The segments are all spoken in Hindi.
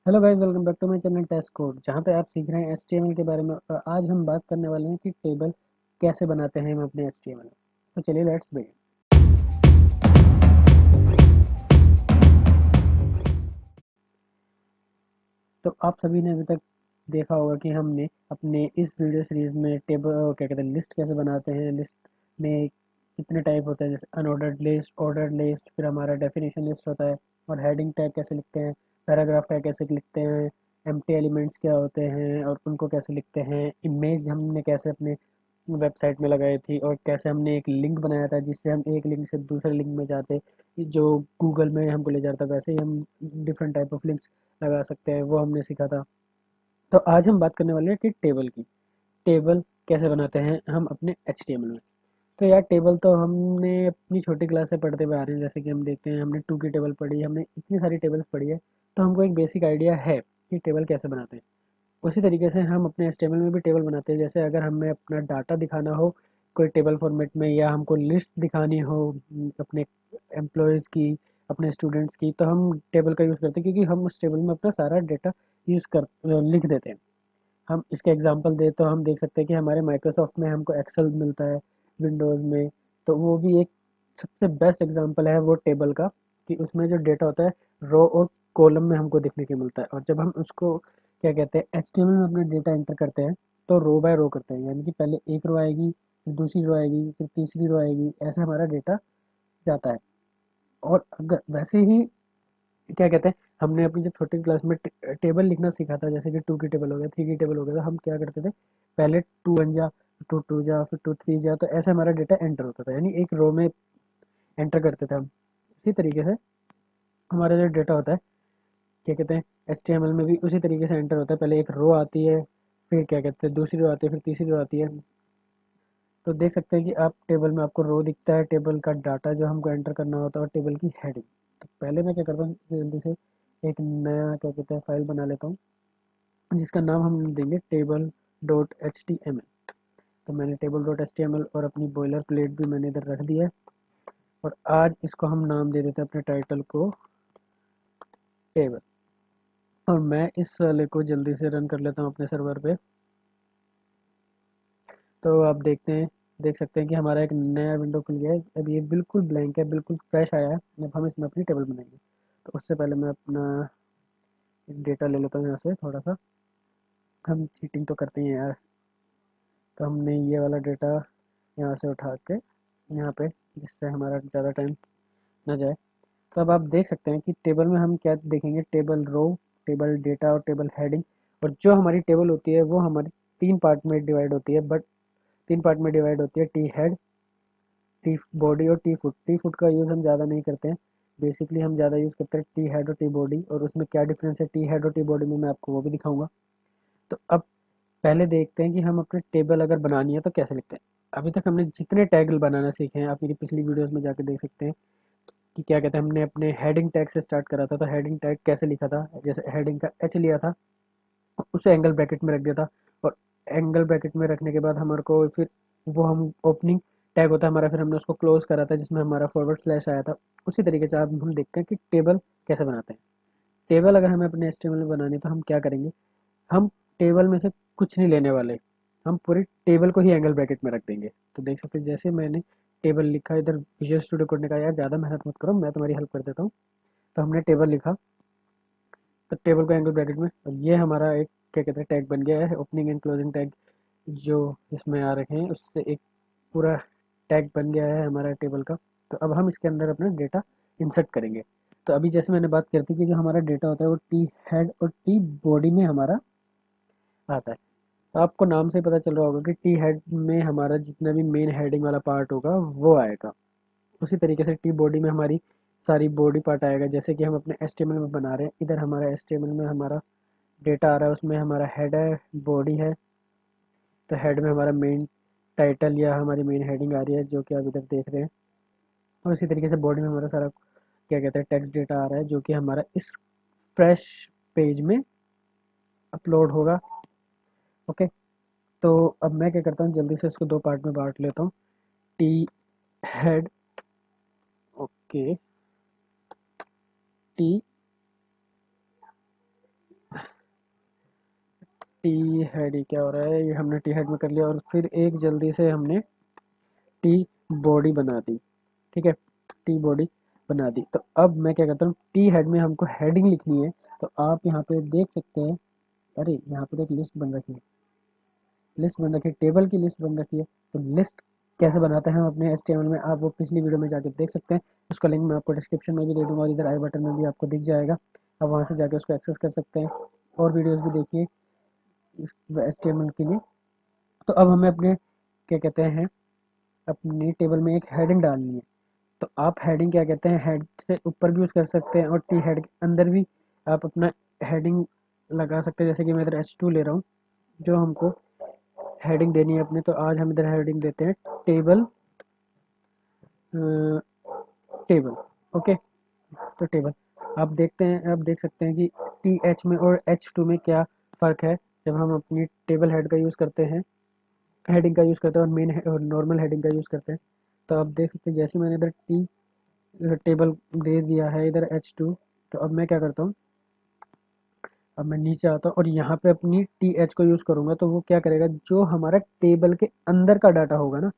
Hello guys, welcome back to my channel test code, जहाँ पे आप सीख रहे हैं एचटीएमएल के बारे में। और आज हम बात करने वाले हैं कि टेबल कैसे बनाते हैं हम अपने एचटीएमएल में। तो चलिए लेट्स बिगिन। तो आप सभी ने अभी तक देखा होगा कि हमने अपने इस वीडियो सीरीज में टेबल क्या कहते हैं लिस्ट कैसे बनाते हैं। लिस्ट में कितने टाइप होते हैं, जैसे अनऑर्डर्ड लिस्ट, ऑर्डर्ड लिस्ट, फिर हमारा डेफिनेशन लिस्ट होता है, और हेडिंग टैग कैसे लिखते हैं, पैराग्राफ टैग कैसे लिखते हैं, एम्प्टी एलिमेंट्स क्या होते हैं और उनको कैसे लिखते हैं, इमेज हमने कैसे अपने वेबसाइट में लगाई थी, और कैसे हमने एक लिंक बनाया था जिससे हम एक लिंक से दूसरे लिंक में जाते, जो गूगल में हमको ले जाता था, वैसे ही हम डिफरेंट टाइप ऑफ लिंक्स लगा सकते हैं, वो हमने सीखा था। तो आज हम बात करने वाले हैं कि टेबल की। टेबल कैसे बनाते हैं हम अपने एचटीएमएल में। तो यार, टेबल तो हमने अपनी छोटी क्लास से पढ़ते हुए आ रहे हैं। जैसे कि हम देखते हैं, हमने टू की टेबल पढ़ी, हमने इतनी सारी टेबल्स पढ़ी है, तो हमको एक बेसिक आइडिया है कि टेबल कैसे बनाते हैं। उसी तरीके से हम अपने एचटीएमएल में भी टेबल बनाते हैं। जैसे अगर हमें अपना डाटा दिखाना हो कोई टेबल फॉर्मेट में, या हमको लिस्ट दिखानी हो अपने एम्प्लॉयज़ की, अपने स्टूडेंट्स की, तो हम टेबल का यूज़ करते हैं, क्योंकि हम उस टेबल में अपना सारा डेटा यूज़ कर लिख देते हैं। हम इसके एग्जांपल दें तो हम देख सकते हैं कि हमारे माइक्रोसॉफ्ट में हमको एक्सेल मिलता है, विंडोज़ में। तो वो भी एक सबसे बेस्ट एग्जांपल है वो टेबल का, कि उसमें जो डेटा होता है रो और कॉलम में हमको देखने को मिलता है। और जब हम उसको क्या कहते हैं एचटीएमएल में अपना डेटा एंटर करते हैं, तो रो बाय रो करते हैं, यानी कि पहले एक रो आएगी, फिर दूसरी रो आएगी, फिर तीसरी रो आएगी, ऐसे हमारा डेटा जाता है। और अगर वैसे ही क्या कहते हैं, हमने अपनी जब छोटी क्लास में टेबल लिखना सीखा था, जैसे कि टू की टेबल हो गया, थ्री की टेबल हो गया, तो हम क्या करते थे, पहले टू वन जा, टू टू जा, फिर टू थ्री जा, तो ऐसे हमारा डेटा एंटर होता था, यानी एक रो में एंटर करते थे हम। इसी तरीके से हमारा जो डेटा होता है क्या कहते हैं एचटीएमएल में भी उसी तरीके से एंटर होता है। पहले एक रो आती है, फिर क्या कहते हैं दूसरी रो आती है, फिर तीसरी रो आती है। तो देख सकते हैं कि आप टेबल में आपको रो दिखता है, टेबल का डाटा जो हमको एंटर करना होता है, और टेबल की हेडिंग। तो पहले मैं क्या करता हूँ, जल्दी से एक नया क्या कहते हैं फाइल बना लेता हूँ, जिसका नाम हम देंगे table dot H T M L. तो मैंने table dot H T M L और अपनी बॉयलर प्लेट भी मैंने इधर रख दिया है। और आज इसको हम नाम दे देते हैं अपने टाइटल को टेबल। और मैं इस वाले को जल्दी से रन कर लेता हूँ अपने सर्वर पे। तो आप देख सकते हैं कि हमारा एक नया विंडो खुल गया है। अब ये बिल्कुल ब्लैंक है, बिल्कुल फ्रेश आया है। अब हम इसमें अपनी टेबल बनाएंगे। तो उससे पहले मैं अपना डेटा ले लेता हूँ यहाँ से थोड़ा सा। हम चीटिंग तो करते ही हैं यार। तो हमने ये वाला डेटा यहाँ से उठा के यहाँ पे, जिससे हमारा ज़्यादा टाइम ना जाए। तो अब आप देख सकते हैं कि टेबल में हम क्या देखेंगे, टेबल रो, टेबल डेटा और टेबल हेडिंग। और जो हमारी टेबल होती है वो हमारी तीन पार्ट में डिवाइड होती है, बट तीन पार्ट में डिवाइड होती है, टी हेड, टी बॉडी और टी फुट। टी फुट का यूज़ हम ज़्यादा नहीं करते हैं। बेसिकली हम ज़्यादा यूज़ करते हैं टी हेड और टी बॉडी। और उसमें क्या डिफरेंस है टी हेड और टी बॉडी में, मैं आपको वो भी दिखाऊंगा। तो अब पहले देखते हैं कि हम अपनी टेबल अगर बनानी है तो कैसे लिखते हैं। अभी तक हमने जितने टैग बनाना सीखे हैं, आप मेरी पिछली वीडियोस में जाके देख सकते हैं कि क्या कहते हैं, हमने अपने हेडिंग टैग से स्टार्ट करा था। तो हेडिंग टैग कैसे लिखा था, जैसे हेडिंग का एच लिया था, उसे एंगल ब्रैकेट में रख दिया था। और एंगल ब्रैकेट में रखने के बाद हमारे को फिर वो हम ओपनिंग टैग होता है हमारा, फिर हमने उसको क्लोज करा था जिसमें हमारा फॉरवर्ड स्लैश आया था। उसी तरीके से अब हम देखते हैं कि टेबल कैसे बनाते हैं। टेबल अगर हमें अपने एचटीएमएल में बनानी है तो हम क्या करेंगे, हम टेबल में से कुछ नहीं लेने वाले, हम पूरी टेबल को ही एंगल ब्रैकेट में रख देंगे। तो देख सकते हैं जैसे मैंने टेबल लिखा, इधर विजुअल स्टूडियो कोड ने कहा यार ज़्यादा मेहनत मत करो, मैं तुम्हारी हेल्प कर देता हूँ। तो हमने टेबल लिखा, तो टेबल को एंगल ब्रैकेट में, और ये हमारा एक क्या कहते हैं टैग बन गया है, ओपनिंग एंड क्लोजिंग टैग जो इसमें आ रखे हैं, उससे एक पूरा टैग बन गया है हमारा टेबल का। तो अब हम इसके अंदर अपना डेटा इंसर्ट करेंगे। तो अभी जैसे मैंने बात की थी कि जो हमारा डेटा होता है वो टी हेड और टी बॉडी में हमारा आता है। तो आपको नाम से ही पता चल रहा होगा कि टी हेड में हमारा जितना भी मेन हेडिंग वाला पार्ट होगा वो आएगा। उसी तरीके से टी बॉडी में हमारी सारी बॉडी पार्ट आएगा। जैसे कि हम अपने एचटीएमएल में बना रहे हैं, इधर हमारा एचटीएमएल में हमारा डेटा आ रहा है, उसमें हमारा हेड है, बॉडी है। तो हेड में हमारा मेन टाइटल या हमारी मेन हेडिंग आ रही है, जो कि आप इधर देख रहे हैं। और इसी तरीके से बॉडी में हमारा सारा क्या कहते हैं टेक्स्ट डेटा आ रहा है, जो कि हमारा इस फ्रेश पेज में अपलोड होगा। ओके। तो अब मैं क्या करता हूँ, जल्दी से इसको दो पार्ट में बांट लेता हूँ। T head, okay, T T head ही क्या हो रहा है, ये हमने टी हेड में कर लिया और फिर एक जल्दी से हमने टी बॉडी बना दी। ठीक है, टी बॉडी बना दी। तो अब मैं क्या करता हूँ, टी हेड में हमको हेडिंग लिखनी है। तो आप यहाँ पे देख सकते हैं, अरे यहाँ पे तो एक लिस्ट बन रखी है, लिस्ट बन रखी है, टेबल की लिस्ट बन रखी है। तो लिस्ट कैसे बनाते हैं हम अपने HTML में, आप वो पिछली वीडियो में जाके देख सकते हैं। उसका लिंक मैं आपको डिस्क्रिप्शन में भी दे दूंगा और इधर आई बटन में भी आपको दिख जाएगा। आप वहाँ से जाके उसको एक्सेस कर सकते हैं और वीडियोज़ भी देखिए HTML के लिए। तो अब हमें अपने क्या कहते हैं, अपनी टेबल में एक हेडिंग डालनी है। तो आप हेडिंग क्या कहते हैं, हेड से ऊपर भी यूज़ कर सकते हैं और टी हेड के अंदर भी आप अपना हेडिंग लगा सकते हैं। जैसे कि मैं इधर H2 ले रहा हूँ, जो हमको हेडिंग देनी है अपने। तो आज हम इधर हेडिंग देते हैं टेबल, टेबल। ओके, तो टेबल आप देखते हैं, आप देख सकते हैं कि TH में और H2 में क्या फ़र्क है जब हम अपनी टेबल हेड का यूज़ करते हैं, हेडिंग का यूज़ करते हैं और मेन और नॉर्मल हेडिंग का यूज़ करते हैं। तो आप देख सकते हैं जैसे मैंने इधर टी टेबल दे दिया है इधर H2। तो अब मैं क्या करता हूँ, अब मैं नीचे आता हूँ और यहाँ पे अपनी TH को यूज़ करूँगा। तो वो क्या करेगा, जो हमारा टेबल के अंदर का डाटा होगा ना,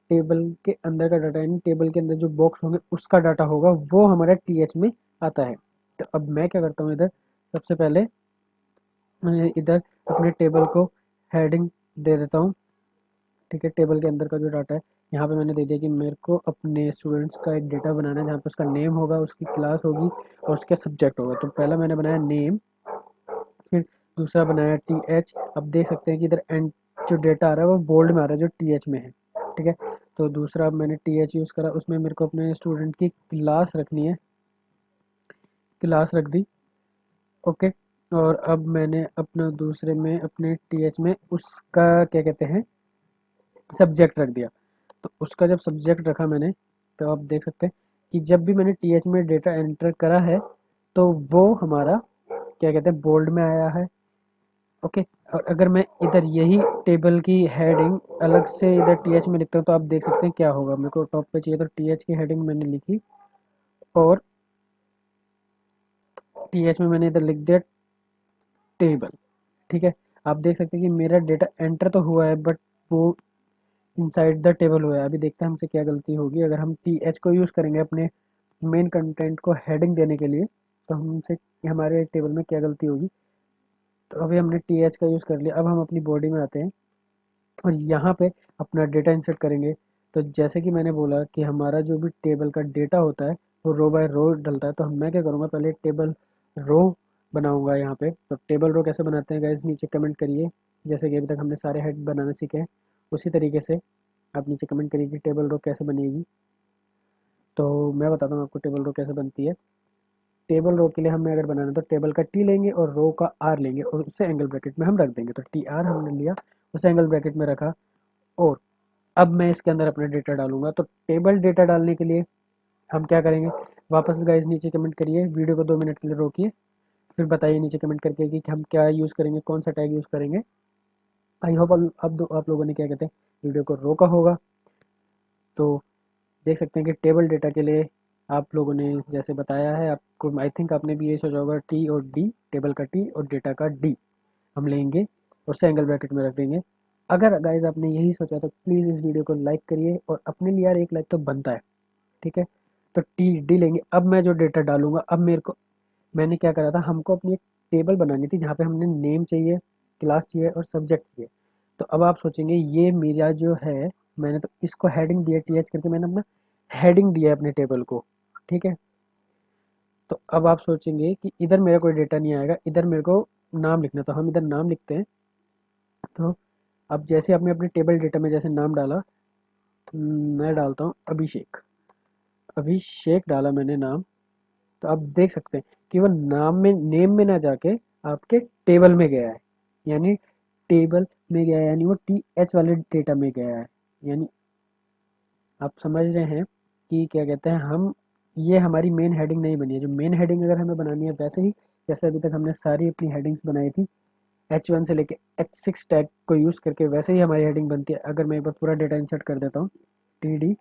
टेबल के अंदर का डाटा यानी टेबल के अंदर जो बॉक्स होंगे उसका डाटा होगा, वो हमारा TH में आता है। तो अब मैं क्या करता हूँ, इधर सबसे पहले मैं इधर अपने टेबल को हेडिंग दे देता हूँ। ठीक है, टेबल के अंदर का जो डाटा है, यहाँ पे मैंने दे दिया कि मेरे को अपने स्टूडेंट्स का एक डेटा बनाना है जहाँ पे उसका नेम होगा, उसकी क्लास होगी और उसका सब्जेक्ट होगा। तो पहला मैंने बनाया नेम, फिर दूसरा बनाया TH। अब देख सकते हैं कि इधर एंड जो डेटा आ रहा है वो बोल्ड में आ रहा है जो TH में है। ठीक है, तो दूसरा मैंने TH यूज़ करा, उसमें मेरे को अपने स्टूडेंट की क्लास रखनी है, क्लास रख दी। ओके, और अब मैंने अपना दूसरे में अपने TH में उसका क्या कहते हैं, सब्जेक्ट रख दिया। तो उसका जब सब्जेक्ट रखा मैंने, तो आप देख सकते हैं कि जब भी मैंने TH में डेटा एंटर करा है तो वो हमारा क्या कहते हैं, बोल्ड में आया है। ओके, और अगर मैं इधर यही टेबल की हेडिंग अलग से इधर TH में लिखता हूँ तो आप देख सकते हैं क्या होगा। मेरे को टॉप पे चाहिए तो TH की हेडिंग मैंने लिखी और TH में मैंने इधर लिख दिया टेबल। ठीक है, आप देख सकते हैं कि मेरा डेटा एंटर तो हुआ है बट वो इनसाइड द टेबल हुआ है। अभी देखते हैं हमसे क्या गलती होगी अगर हम TH को यूज़ करेंगे अपने मेन कंटेंट को हेडिंग देने के लिए, तो हमसे हमारे टेबल में क्या गलती होगी। तो अभी हमने TH का यूज़ कर लिया। अब हम अपनी बॉडी में आते हैं और यहाँ पे अपना डेटा इंसर्ट करेंगे। तो जैसे कि मैंने बोला कि हमारा जो भी टेबल का डेटा होता है वो रो बाय रो डलता है। तो मैं क्या करूँगा, पहले टेबल रो बनाऊँगा यहाँ पे। तो टेबल रो कैसे बनाते हैं गाइस, नीचे कमेंट करिए। जैसे कि अभी तक हमने सारे हेड बनाना सीखे हैं उसी तरीके से आप नीचे कमेंट करिए कि टेबल रो कैसे बनेगी। तो मैं बताता हूँ आपको टेबल रो कैसे बनती है। टेबल रो के लिए हमें अगर बनाना है तो टेबल का टी लेंगे और रो का आर लेंगे और उसे एंगल ब्रैकेट में हम रख देंगे। तो टी आर हमने लिया, उसे एंगल ब्रैकेट में रखा और अब मैं इसके अंदर अपना डेटा डालूंगा। तो टेबल डेटा डालने के लिए हम क्या करेंगे, वापस गाइस नीचे कमेंट करिए, वीडियो को 2 मिनट के लिए रोकिए, फिर बताइए नीचे कमेंट करके कि हम क्या यूज़ करेंगे, कौन सा टैग यूज़ करेंगे। आई होप आप लोगों ने क्या कहते हैं वीडियो को रोका होगा। तो देख सकते हैं कि टेबल डेटा के लिए आप लोगों ने जैसे बताया है, आपको आई थिंक आपने भी ये सोचा होगा टी और डी, टेबल का टी और डेटा का डी हम लेंगे और उसे एंगल ब्रैकेट में रख देंगे। अगर गाइज आपने यही सोचा तो प्लीज़ इस वीडियो को लाइक करिए और अपने लिए यार एक लाइक तो बनता है। ठीक है, तो टी डी लेंगे। अब मैं जो डेटा डालूंगा, अब मेरे को मैंने क्या करा था, हमको अपनी एक टेबल बनानी थी जहाँ पे हमने नेम चाहिए, क्लास चाहिए और सब्जेक्ट चाहिए। तो अब आप सोचेंगे ये मेरा जो है, मैंने तो इसको हेडिंग दिया TH करके, मैंने अपना हेडिंग दिया है अपने टेबल को। ठीक है, तो अब आप सोचेंगे कि इधर मेरा कोई डेटा नहीं आएगा, इधर मेरे को नाम लिखना। तो हम इधर नाम लिखते हैं। तो अब जैसे आपने अपने टेबल डेटा में जैसे नाम डाला, मैं डालता हूँ अभिषेक, अभिषेक डाला मैंने नाम। तो आप देख सकते हैं कि वो नाम में, नेम में ना जाके आपके टेबल में गया है, यानी टेबल में गया है, यानी वो TH वाले डेटा में गया है। यानी आप समझ रहे हैं कि क्या कहते हैं, हम ये हमारी मेन हेडिंग नहीं बनी है। जो मेन हेडिंग अगर हमें बनानी है वैसे ही जैसे अभी तक हमने सारी अपनी हेडिंग्स बनाई थी H1 से लेके H6 टैग को यूज़ करके, वैसे ही हमारी हेडिंग बनती है। अगर मैं एक बार पूरा डेटा इंसर्ट कर देता हूँ TD,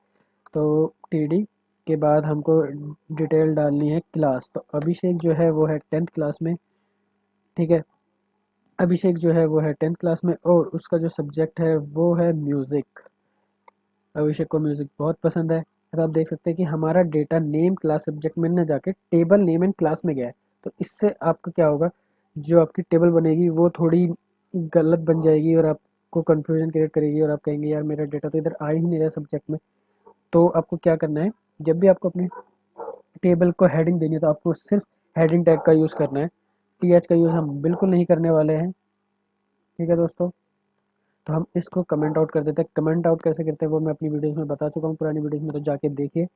तो TD के बाद हमको डिटेल डालनी है क्लास। तो अभिषेक जो है वो है 10th क्लास में। ठीक है, अभिषेक जो है वो है 10th क्लास में और उसका जो सब्जेक्ट है वो है म्यूज़िक। अभिषेक को म्यूज़िक बहुत पसंद है। तो आप देख सकते हैं कि हमारा डेटा नेम क्लास सब्जेक्ट में न जाके टेबल नेम एंड क्लास में गया है। तो इससे आपका क्या होगा, जो आपकी टेबल बनेगी वो थोड़ी गलत बन जाएगी और आपको कन्फ्यूजन क्रिएट करेगी और आप कहेंगे यार मेरा डेटा तो इधर आ ही नहीं रहा सब्जेक्ट में। तो आपको क्या करना है, जब भी आपको अपनी टेबल को हेडिंग देनी है तो आपको सिर्फ हेडिंग टैग का यूज़ करना है। टीएच का यूज़ हम बिल्कुल नहीं करने वाले हैं। ठीक है दोस्तों, तो हम इसको कमेंट आउट कर देते हैं। कमेंट आउट कैसे करते हैं वो मैं अपनी वीडियोस में बता चुका हूँ, पुरानी वीडियोस में, तो जाके देखिए।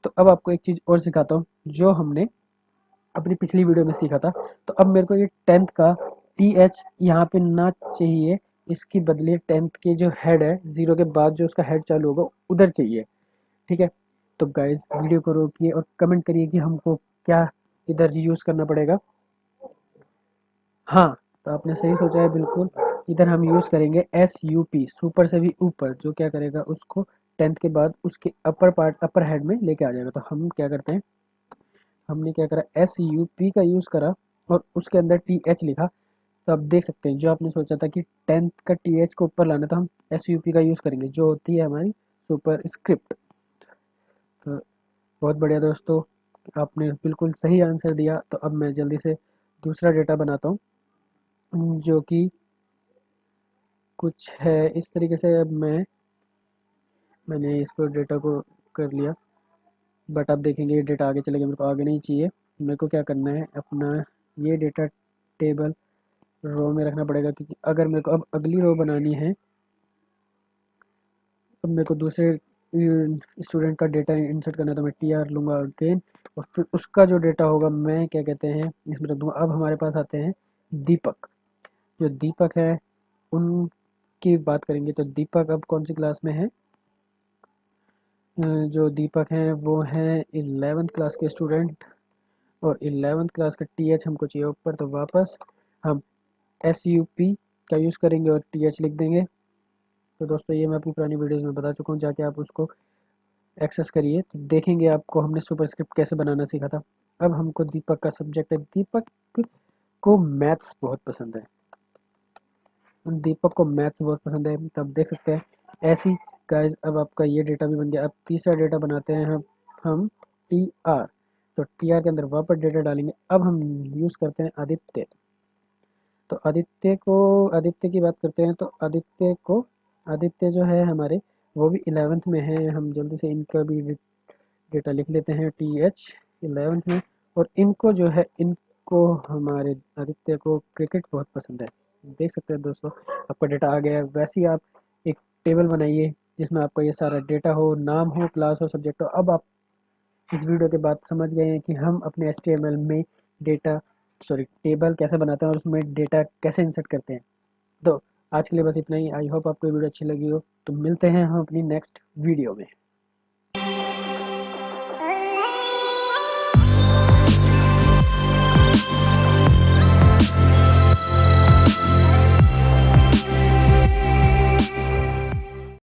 तो अब आपको एक चीज़ और सिखाता हूँ जो हमने अपनी पिछली वीडियो में सीखा था। तो अब मेरे को ये 10th का टी एच यहाँ पे ना चाहिए, इसकी बदले 10th के जो हेड है, ज़ीरो के बाद जो उसका हेड चालू होगा उधर चाहिए। ठीक है, तो गाइज वीडियो को रोकिए और कमेंट करिए कि हमको क्या इधर यूज़ करना पड़ेगा। हाँ, तो आपने सही सोचा है बिल्कुल। इधर हम यूज़ करेंगे एस यू पी, सुपर से भी ऊपर, जो क्या करेगा उसको 10th के बाद उसके अपर पार्ट, अपर हेड में लेके आ जाएगा। तो हम क्या करते हैं, हमने क्या करा, एस यू पी का यूज़ करा और उसके अंदर टी एच लिखा। तो आप देख सकते हैं जो आपने सोचा था कि 10th का टी एच को ऊपर लाना, तो हम एस यू पी का यूज़ करेंगे जो होती है हमारी सुपर स्क्रिप्ट। तो बहुत बढ़िया दोस्तों, आपने बिल्कुल सही आंसर दिया। तो अब मैं जल्दी से दूसरा डेटा बनाता हूँ जो कि कुछ है इस तरीके से। अब मैंने इसको डेटा को कर लिया, बट आप देखेंगे ये डेटा आगे चलेगा, मेरे को आगे नहीं चाहिए। मेरे को क्या करना है, अपना ये डेटा टेबल रो में रखना पड़ेगा, क्योंकि अगर मेरे को अब अगली रो बनानी है, अब मेरे को दूसरे स्टूडेंट का डेटा इंसर्ट करना है, तो मैं टी आर लूँगा अगेन और फिर उसका जो डेटा होगा मैं क्या कहते हैं इसमें रख दूँगा। अब हमारे पास आते हैं दीपक। जो दीपक है उनकी बात करेंगे, तो दीपक अब कौन सी क्लास में है। जो दीपक हैं वो हैं 11th क्लास के स्टूडेंट और 11th क्लास का टी एच हमको चाहिए ऊपर। तो वापस हम एस यू पी का यूज़ करेंगे और टी एच लिख देंगे। तो दोस्तों ये मैं अपनी पुरानी वीडियोज़ में बता चुका हूँ, जाके आप उसको एक्सेस करिए तो देखेंगे आपको हमने सुपरस्क्रिप्ट कैसे बनाना सीखा था। अब हमको दीपक का सब्जेक्ट है, दीपक को मैथ्स बहुत पसंद है, दीपक को मैथ्स बहुत पसंद है। तब देख सकते हैं ऐसी गाइस। अब आपका ये डेटा भी बन गया। अब तीसरा डेटा बनाते हैं हम टी आर। तो टी आर के अंदर वापस डेटा डालेंगे। अब हम यूज़ करते हैं आदित्य। तो आदित्य की बात करते हैं, तो आदित्य जो है हमारे वो भी 11th में है। हम जल्दी से इनका भी डेटा लिख लेते हैं, टी एच 11th में। और इनको जो है, इनको हमारे आदित्य को क्रिकेट बहुत पसंद है। देख सकते हैं दोस्तों आपका डेटा आ गया है। वैसे ही आप एक टेबल बनाइए जिसमें आपका ये सारा डेटा हो, नाम हो, क्लास हो, सब्जेक्ट हो। अब आप इस वीडियो के बाद समझ गए हैं कि हम अपने एचटीएमएल में डेटा, सॉरी, टेबल कैसे बनाते हैं और उसमें डेटा कैसे इंसर्ट करते हैं। तो आज के लिए बस इतना ही। आई होप आपको ये वीडियो अच्छी लगी हो। तो मिलते हैं हम अपनी नेक्स्ट वीडियो में।